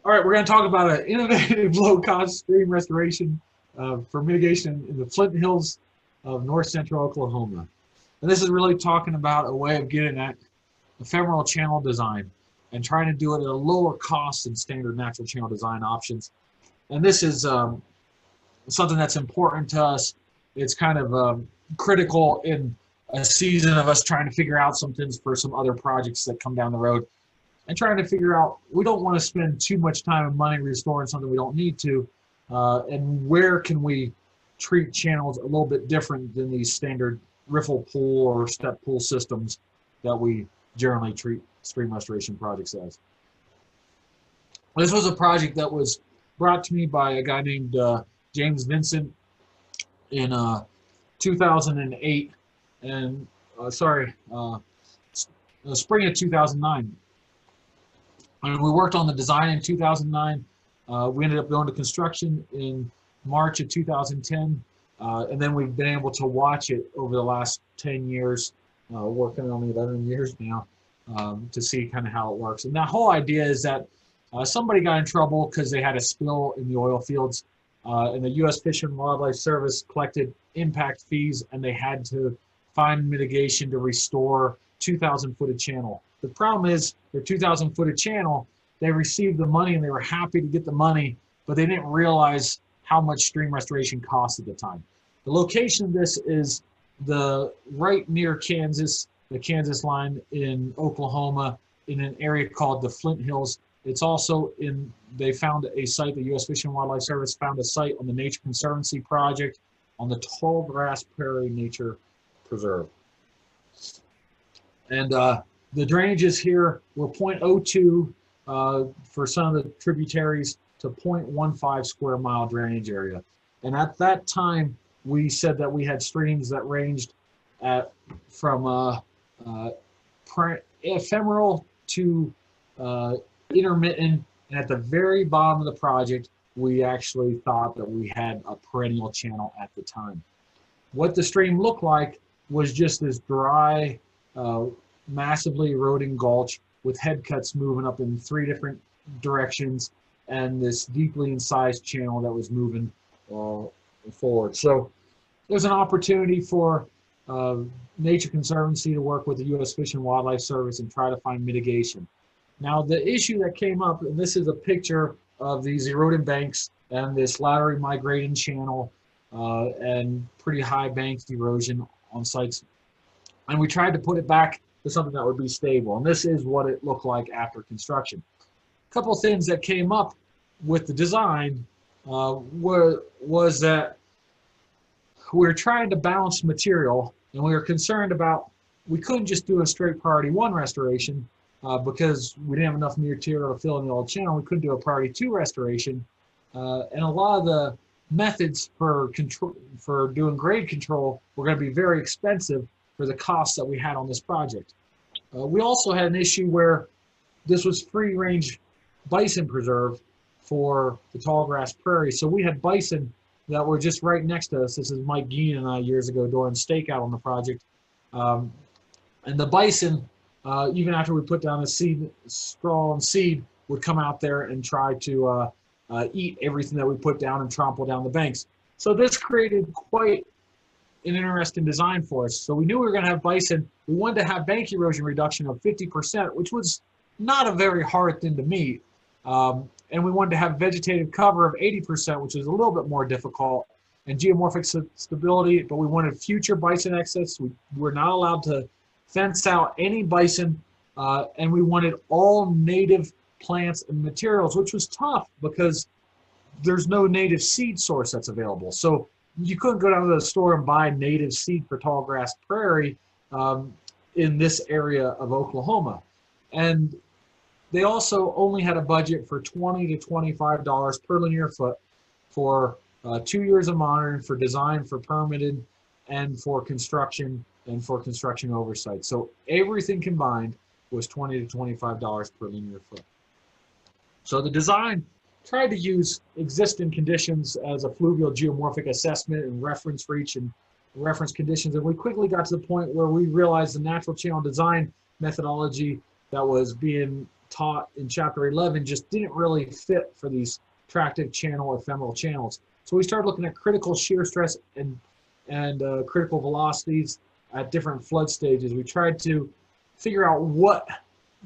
All right, we're going to talk about an innovative low-cost stream restoration for mitigation in the Flint Hills of north central Oklahoma. And this is really talking about a way of getting at ephemeral channel design and trying to do it at a lower cost than standard natural channel design options. And this is something that's important to us. It's kind of critical in a season of us trying to figure out some things for some other projects that come down the road, and trying to figure out, we don't want to spend too much time and money restoring something we don't need to, and where can we treat channels a little bit different than these standard riffle pool or step pool systems that we generally treat stream restoration projects as. This was a project that was brought to me by a guy named James Vincent in 2008, and spring of 2009. And we worked on the design in 2009. We ended up going to construction in March of 2010. And then we've been able to watch it over the last 10 years, working on 11 years now, to see kind of how it works. And that whole idea is that somebody got in trouble because they had a spill in the oil fields, and the U.S. Fish and Wildlife Service collected impact fees, and they had to find mitigation to restore 2,000-footed channel. The problem is their 2,000-footed channel, they received the money and they were happy to get the money, but they didn't realize how much stream restoration cost at the time. The location of this is right near Kansas, the Kansas line in Oklahoma, in an area called the Flint Hills. It's also they found a site, the U.S. Fish and Wildlife Service found a site on the Nature Conservancy project on the Tall Grass Prairie Nature Preserve. And the drainages here were 0.02 for some of the tributaries to 0.15 square mile drainage area. And at that time, we said that we had streams that ranged from ephemeral to intermittent. And at the very bottom of the project, we actually thought that we had a perennial channel at the time. What the stream looked like was just this dry, massively eroding gulch with head cuts moving up in 3 different directions, and this deeply incised channel that was moving forward. So there's an opportunity for Nature Conservancy to work with the U.S. Fish and Wildlife Service and try to find mitigation. Now, the issue that came up, and this is a picture of these eroded banks and this laterally migrating channel and pretty high bank erosion on sites. And we tried to put it back to something that would be stable. And this is what it looked like after construction. A couple of things that came up with the design was that we were trying to balance material, and we were concerned about, we couldn't just do a straight priority 1 restoration because we didn't have enough material to fill in the old channel. We couldn't do a priority 2 restoration. And a lot of the methods for doing grade control were going to be very expensive for the costs that we had on this project. We also had an issue where this was free-range bison preserve for the tall grass prairie. So we had bison that were just right next to us. This is Mike Geenen and I years ago doing stakeout on the project. And the bison, even after we put down the straw and seed, would come out there and try to eat everything that we put down and trample down the banks. So this created quite an interesting design for us. So we knew we were going to have bison. We wanted to have bank erosion reduction of 50%, which was not a very hard thing to meet. And we wanted to have vegetative cover of 80%, which is a little bit more difficult, and geomorphic stability, but we wanted future bison access. We were not allowed to fence out any bison, and we wanted all native plants and materials, which was tough because there's no native seed source that's available. So you couldn't go down to the store and buy native seed for tall grass prairie in this area of Oklahoma. And they also only had a budget for $20 to $25 per linear foot for 2 years of monitoring, for design, for permitted, and for construction oversight. So everything combined was $20 to $25 per linear foot. So the design tried to use existing conditions as a fluvial geomorphic assessment and reference reach and reference conditions. And we quickly got to the point where we realized the natural channel design methodology that was being taught in chapter 11 just didn't really fit for these tractive channel ephemeral channels. So we started looking at critical shear stress and critical velocities at different flood stages. We tried to figure out what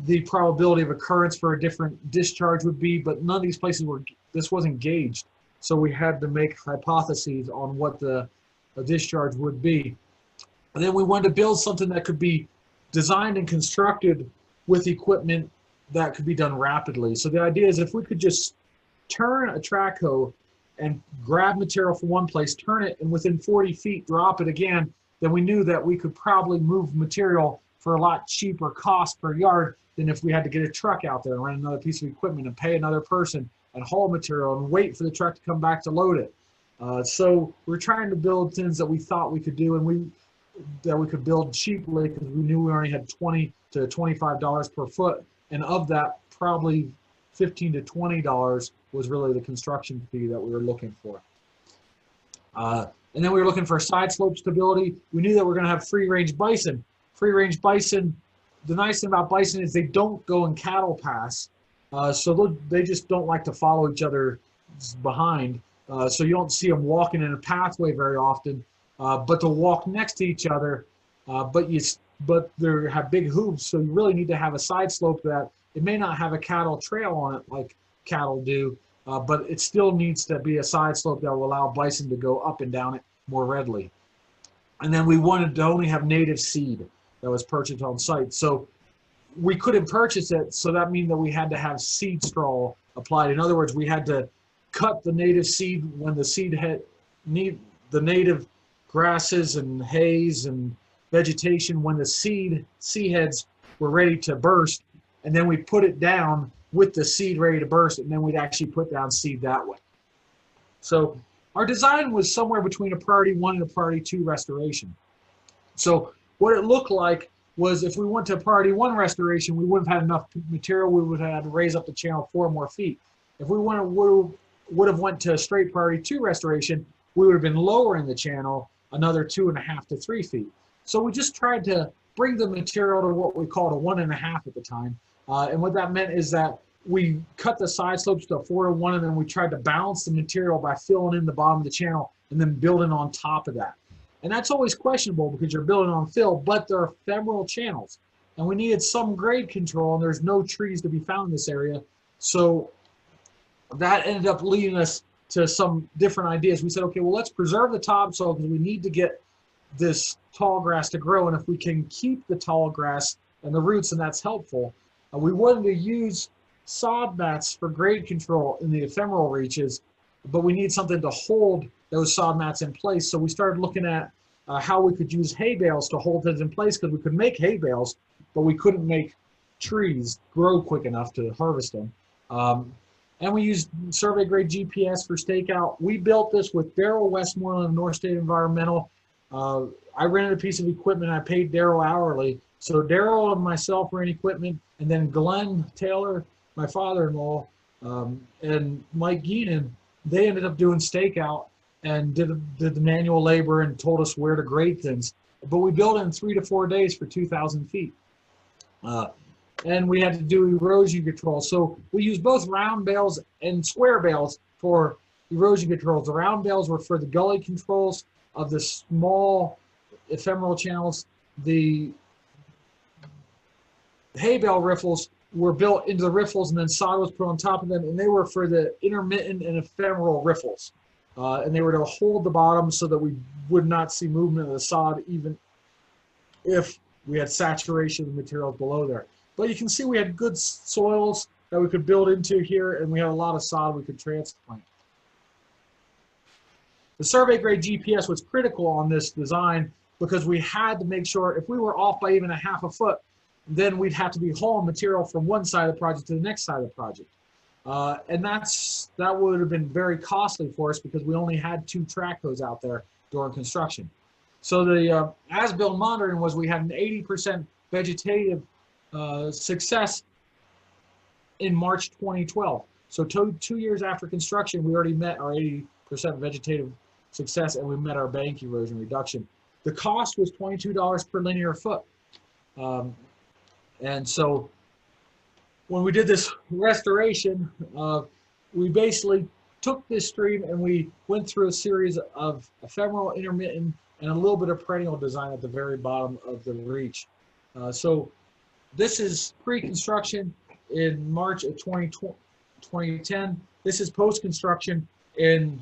the probability of occurrence for a different discharge would be, but none of these places this wasn't gauged. So we had to make hypotheses on what the discharge would be. And then we wanted to build something that could be designed and constructed with equipment that could be done rapidly. So the idea is if we could just turn a track hoe and grab material from one place, turn it, and within 40 feet drop it again, then we knew that we could probably move material for a lot cheaper cost per yard than if we had to get a truck out there and rent another piece of equipment and pay another person and haul material and wait for the truck to come back to load it. So we're trying to build things that we thought we could do, and that we could build cheaply because we knew we only had $20 to $25 per foot, and of that, probably $15 to $20 was really the construction fee that we were looking for. And then we were looking for side slope stability. We knew that we were going to have free-range bison. Free-range bison, the nice thing about bison is they don't go in cattle paths, so they just don't like to follow each other behind. So you don't see them walking in a pathway very often, but they'll walk next to each other, but they have big hooves, so you really need to have a side slope that it may not have a cattle trail on it like cattle do, but it still needs to be a side slope that will allow bison to go up and down it more readily. And then we wanted to only have native seed that was purchased on site. So we couldn't purchase it, so that means that we had to have seed straw applied. In other words, we had to cut the native seed when the native grasses and hays and vegetation when the seed heads were ready to burst, and then we put it down with the seed ready to burst, and then we'd actually put down seed that way. So our design was somewhere between a priority 1 and a priority 2 restoration. So what it looked like was if we went to a priority 1 restoration, we wouldn't have had enough material. We would have had to raise up the channel 4 more feet. If we would have went to a straight priority 2 restoration, we would have been lowering the channel another 2.5 to 3 feet. So we just tried to bring the material to what we called a 1.5 at the time. And what that meant is that we cut the side slopes to a 4 to 1, and then we tried to balance the material by filling in the bottom of the channel and then building on top of that. And that's always questionable because you're building on fill, but they're ephemeral channels. And we needed some grade control, and there's no trees to be found in this area. So that ended up leading us to some different ideas. We said, okay, well, let's preserve the topsoil because we need to get this tall grass to grow. And if we can keep the tall grass and the roots, and that's helpful, we wanted to use sod mats for grade control in the ephemeral reaches, but we need something to hold those sod mats in place. So we started looking at how we could use hay bales to hold things in place, because we could make hay bales, but we couldn't make trees grow quick enough to harvest them. And we used survey grade GPS for stakeout. We built this with Daryl Westmoreland of North State Environmental. I rented a piece of equipment. I paid Daryl hourly. So Daryl and myself were in equipment, and then Glenn Taylor, my father-in-law, and Mike Geenen, they ended up doing stakeout and did the manual labor and told us where to grade things. But we built it in 3 to 4 days for 2,000 feet. And we had to do erosion control. So we used both round bales and square bales for erosion controls. The round bales were for the gully controls of the small ephemeral channels. The hay bale riffles were built into the riffles, and then sod was put on top of them, and they were for the intermittent and ephemeral riffles. And they were to hold the bottom so that we would not see movement of the sod even if we had saturation of materials below there. But you can see we had good soils that we could build into here, and we had a lot of sod we could transplant. The survey grade GPS was critical on this design because we had to make sure if we were off by even 1/2 foot, then we'd have to be hauling material from one side of the project to the next side of the project. And that would have been very costly for us because we only had 2 track hoes out there during construction. So the as-built monitoring was we had an 80% vegetative success in March 2012. So 2 years after construction, we already met our 80% vegetative success, and we met our bank erosion reduction. The cost was $22 per linear foot. And so when we did this restoration, we basically took this stream and we went through a series of ephemeral, intermittent, and a little bit of perennial design at the very bottom of the reach. So this is pre-construction in March of 2010. This is post-construction in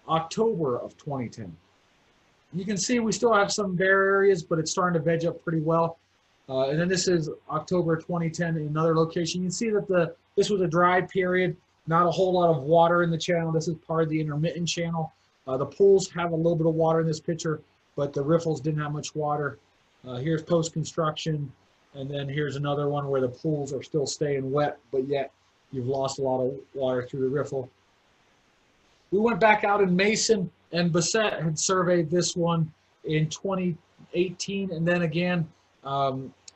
October of 2010. You can see we still have some bare areas, but it's starting to veg up pretty well. And then this is October 2010 in another location. You can see that this was a dry period, not a whole lot of water in the channel. This is part of the intermittent channel. The pools have a little bit of water in this picture, but the riffles didn't have much water. Here's post-construction, and then here's another one where the pools are still staying wet, but yet you've lost a lot of water through the riffle. We went back out in Mason, and Bassett had surveyed this one in 2018, and then again,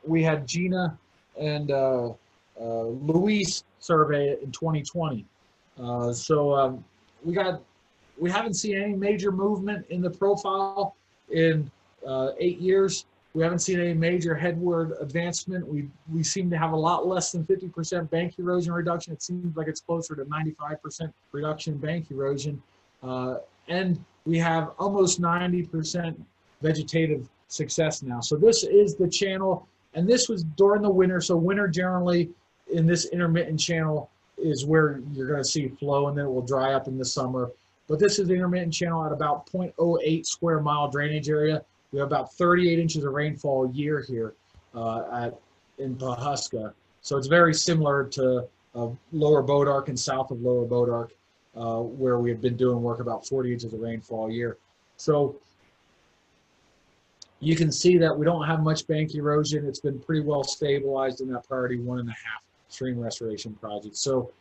we had Gina and Luis survey it in 2020. We haven't seen any major movement in the profile in 8 years. We haven't seen any major headward advancement. We seem to have a lot less than 50% bank erosion reduction. It seems like it's closer to 95% reduction in bank erosion. And we have almost 90% vegetative success now. So this is the channel, and this was during the winter. So winter generally in this intermittent channel is where you're going to see flow, and then it will dry up in the summer. But this is the intermittent channel at about 0.08 square mile drainage area. We have about 38 inches of rainfall a year here in Pawhuska. So it's very similar to Lower Bodark and south of Lower Bodark, where we have been doing work about 40 inches of rainfall a year. So you can see that we don't have much bank erosion. It's been pretty well stabilized in that priority 1.5 stream restoration project. So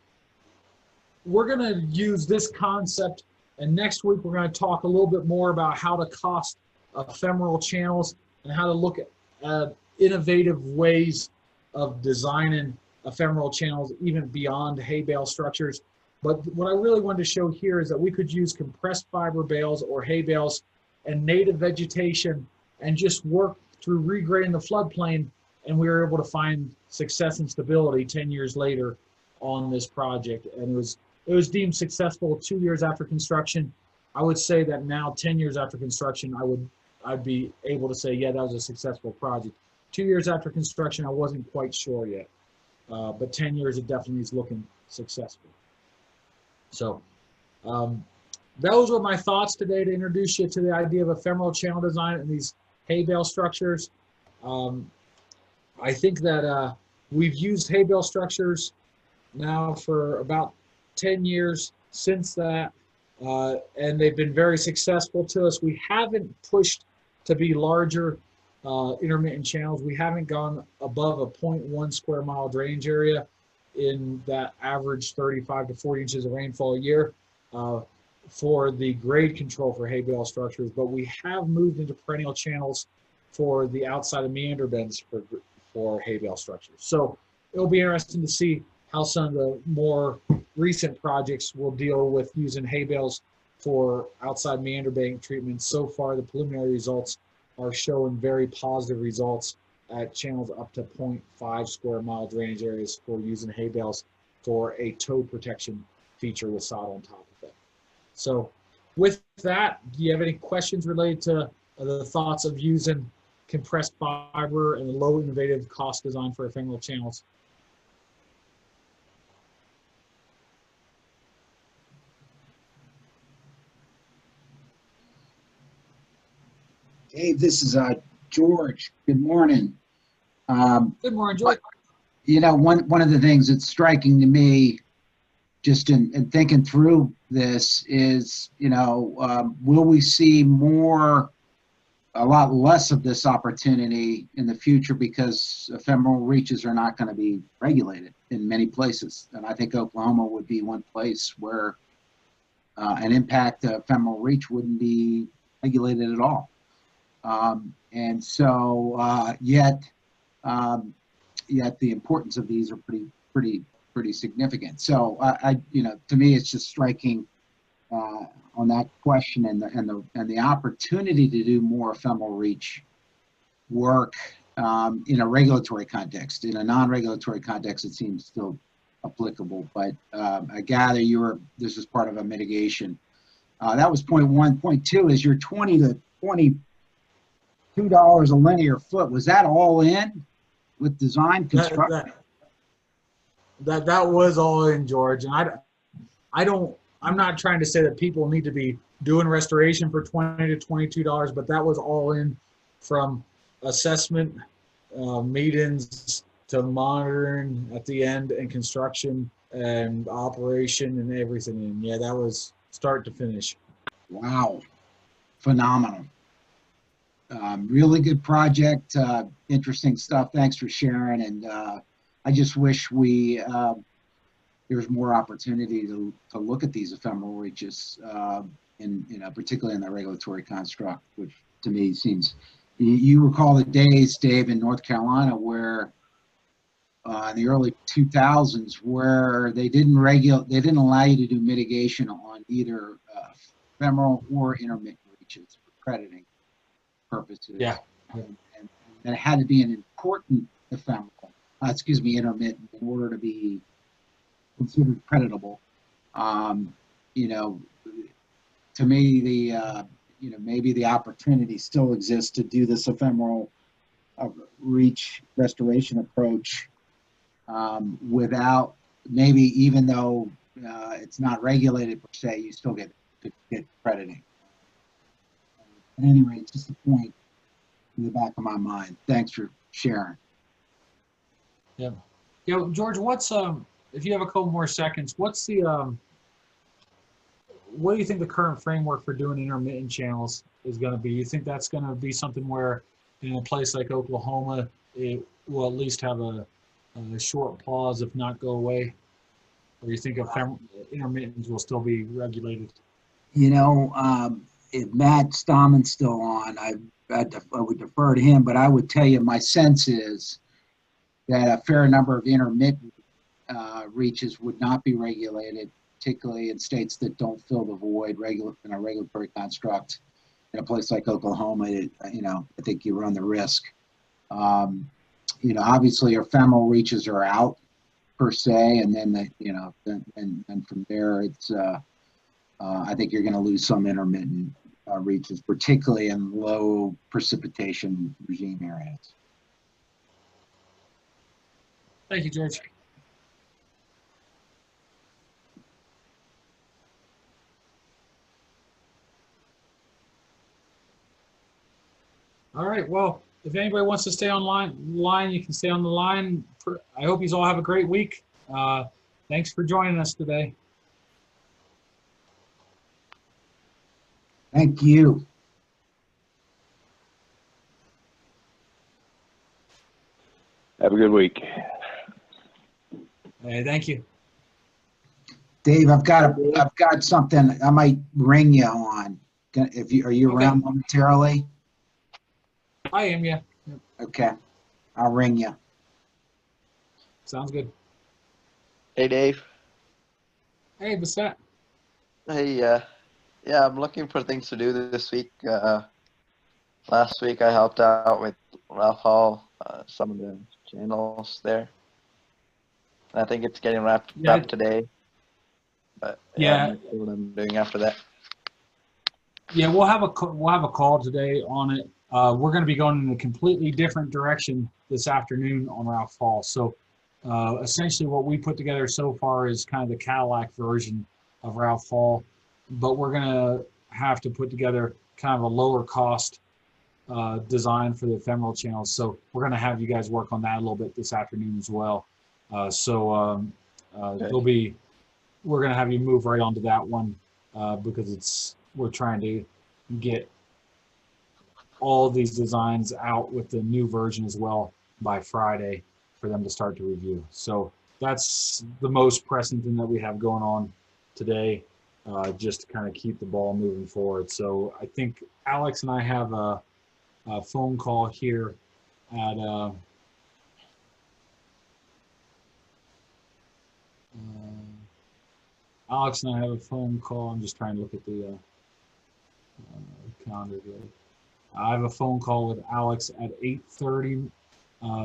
we're going to use this concept, and next week we're going to talk a little bit more about how to cost ephemeral channels and how to look at innovative ways of designing ephemeral channels even beyond hay bale structures. But what I really wanted to show here is that we could use compressed fiber bales or hay bales and native vegetation and just work through regrading the floodplain, and we were able to find success and stability 10 years later on this project. And it was deemed successful 2 years after construction. I would say that now, 10 years after construction, I'd be able to say, yeah, that was a successful project. 2 years after construction, I wasn't quite sure yet, but 10 years, it definitely is looking successful. So those were my thoughts today to introduce you to the idea of ephemeral channel design and these hay bale structures. I think that we've used hay bale structures now for about 10 years since that, and they've been very successful to us. We haven't pushed to be larger intermittent channels. We haven't gone above a 0.1 square mile drainage area in that average 35 to 40 inches of rainfall a year for the grade control for hay bale structures, but we have moved into perennial channels for the outside of meander beds for hay bale structures. So it'll be interesting to see how some of the more recent projects will deal with using hay bales for outside meander bank treatment. So far, the preliminary results are showing very positive results at channels up to 0.5 square mile drainage areas for using hay bales for a toe protection feature with sod on top of it. So with that, do you have any questions related to the thoughts of using compressed fiber and low innovative cost design for ephemeral channels? Dave, this is George. Good morning. Good morning, George. You know, one of the things that's striking to me, just in thinking through this, is, you know, will we see a lot less of this opportunity in the future because ephemeral reaches are not going to be regulated in many places? And I think Oklahoma would be one place where an impact ephemeral reach wouldn't be regulated at all. And so yet the importance of these are pretty significant. So you know, to me, it's just striking on that question and the opportunity to do more ephemeral reach work in a regulatory context. In a non-regulatory context, it seems still applicable, but I gather this was part of a mitigation. That was point one. Point two is your $20 to $22 a linear foot. Was that all in with design construction? That was all in, George. And I'm not trying to say that people need to be doing restoration for $20 to $22, but that was all in from assessment, meetings to monitoring at the end and construction and operation and everything. And yeah, that was start to finish. Wow, phenomenal. Really good project, interesting stuff. Thanks for sharing. And I just wish there's more opportunity to look at these ephemeral reaches, particularly in the regulatory construct, which to me seems, you recall the days, Dave, in North Carolina where in the early 2000s where they didn't allow you to do mitigation on either ephemeral or intermittent reaches for crediting purposes. Yeah. And it had to be an important intermittent in order to be considered creditable. To me, maybe the opportunity still exists to do this ephemeral reach restoration approach without, maybe even though it's not regulated per se, you still get crediting. At any rate, just a point in the back of my mind. Thanks for sharing. Yeah. George, what's if you have a couple more seconds, what's the what do you think the current framework for doing intermittent channels is going to be? You think that's going to be something where in a place like Oklahoma, it will at least have a short pause, if not go away? Or you think intermittents will still be regulated? If Matt Stahman's still on, I would defer to him, but I would tell you my sense is that a fair number of intermittent reaches would not be regulated, particularly in states that don't fill the void in a regulatory construct. In a place like Oklahoma, I think you run the risk. Obviously ephemeral reaches are out per se, and then and from there it's I think you're going to lose some intermittent reaches, particularly in low precipitation regime areas. Thank you, George. All right. Well, if anybody wants to stay on line, you can stay on the line. I hope you all have a great week. Thanks for joining us today. Thank you. Have a good week. Hey, thank you. Dave, I've got something I might ring you on. Are you around momentarily? I am, yeah. Okay, I'll ring you. Sounds good. Hey, Dave. Hey, what's that? Hey, yeah, I'm looking for things to do this week. Last week I helped out with Ralph Hall, some of the channels there. I think it's getting wrapped up today. But yeah, I'm not sure what I'm doing after that. Yeah, we'll have a call today on it. We're going to be going in a completely different direction this afternoon on Ralph Hall. So essentially what we put together so far is kind of the Cadillac version of Ralph Hall, but we're going to have to put together kind of a lower cost design for the ephemeral channels. So we're going to have you guys work on that a little bit this afternoon as well. Okay. We're going to have you move right onto that one because we're trying to get all these designs out with the new version as well by Friday for them to start to review. So that's the most pressing thing that we have going on today, just to kind of keep the ball moving forward. So I think Alex and I have a phone call here at Alex and I have a phone call. I'm just trying to look at the calendar here. I have a phone call with Alex at 8:30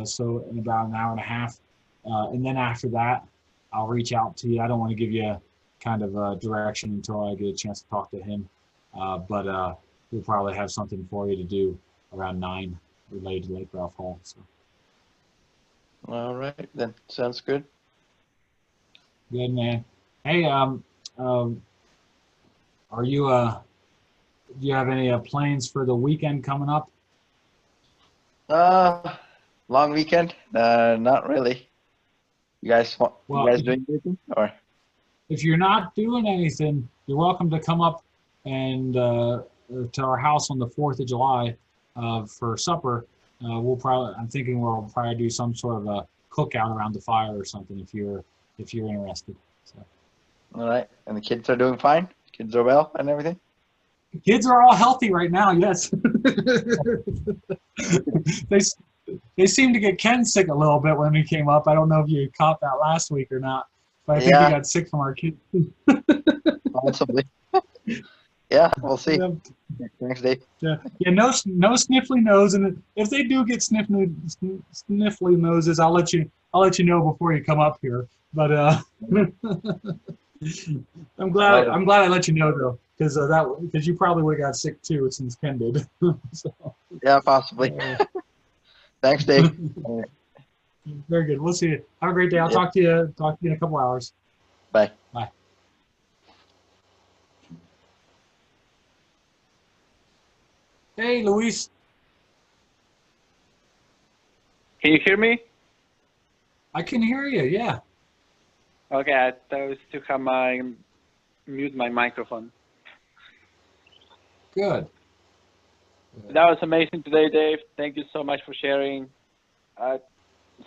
so in about an hour and a half. And then after that, I'll reach out to you. I don't want to give you a kind of a direction until I get a chance to talk to him. But we'll probably have something for you to do around 9 related to Lake Ralph Hall. So. All right, then. Sounds good. Good, man. Hey, are you, do you have any plans for the weekend coming up? Long weekend? Not really. You guys Well, you guys doing anything or? if you're not doing anything, you're welcome to come up and to our house on the 4th of July for supper. I'm thinking we'll probably do some sort of a cookout around the fire or something if you're interested. So. All right, and the kids are doing fine. Kids are well and everything. Kids are all healthy right now. Yes. They seem to get Ken sick a little bit when we came up. I don't know if you caught that last week or not, but I think he got sick from our kids. Possibly. Yeah, we'll see. Yeah. Thanks, Dave. Yeah, no sniffly nose, and if they do get sniffly noses, I'll let you know before you come up here. But I'm glad I let you know though, because you probably would have got sick too since Ken did. So, Yeah, possibly. Thanks, Dave. Very good. We'll see you. Have a great day. I'll talk to you in a couple hours. Bye. Bye. Hey, Luis. Can you hear me? I can hear you. Yeah. Okay, I thought to have mute my microphone. Good. That was amazing today, Dave. Thank you so much for sharing.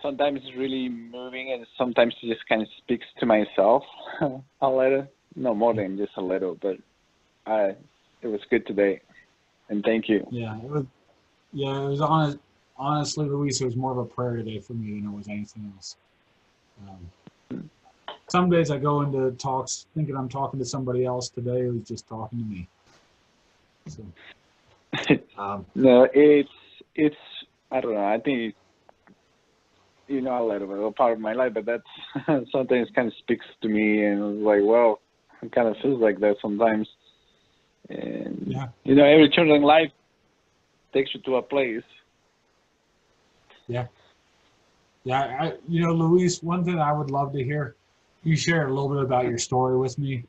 Sometimes it's really moving, and sometimes it just kind of speaks to myself a little. No more than just a little, but it was good today, and thank you. Yeah, it was. Yeah, it was honestly, Luis, it was more of a prayer today for me than it was anything else. Some days I go into talks thinking I'm talking to somebody else. Today it was just talking to me. So, no, it's I don't know. I think a little bit of a part of my life, but that's sometimes kind of speaks to me, and it's like, well, it kind of feels like that sometimes. And every chapter in life takes you to a place. Yeah. Yeah, Luis, one thing I would love to hear, you share a little bit about your story with me.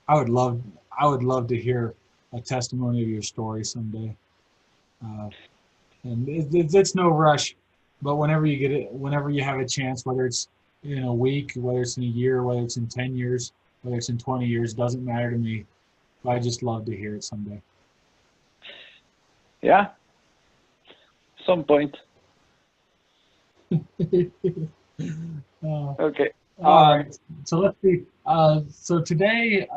I would love to hear a testimony of your story someday. And it's no rush, but whenever you get it, whenever you have a chance, whether it's in a week, whether it's in a year, whether it's in 10 years, whether it's in 20 years, doesn't matter to me. But I just love to hear it someday. Yeah. Some point. Okay. All right. So let's see. So today,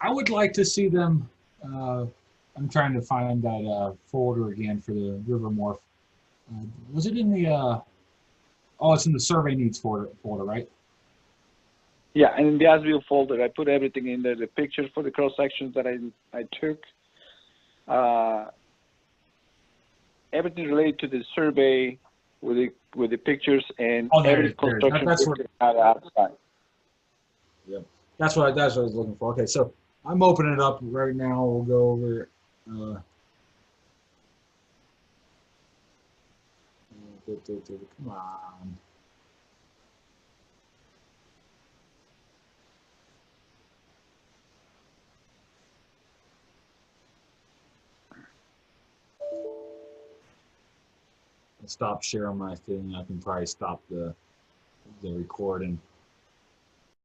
I would like to see them. I'm trying to find that folder again for the river morph. Was it in the? Oh, it's in the survey needs folder, right? Yeah, and in the as-built folder, I put everything in there: the pictures for the cross sections that I took, everything related to the survey with the pictures and every construction outside. Yep, that's what I was looking for. Okay, so I'm opening it up right now. We'll go over it. Come on. I'll stop sharing my thing. I can probably stop the recording.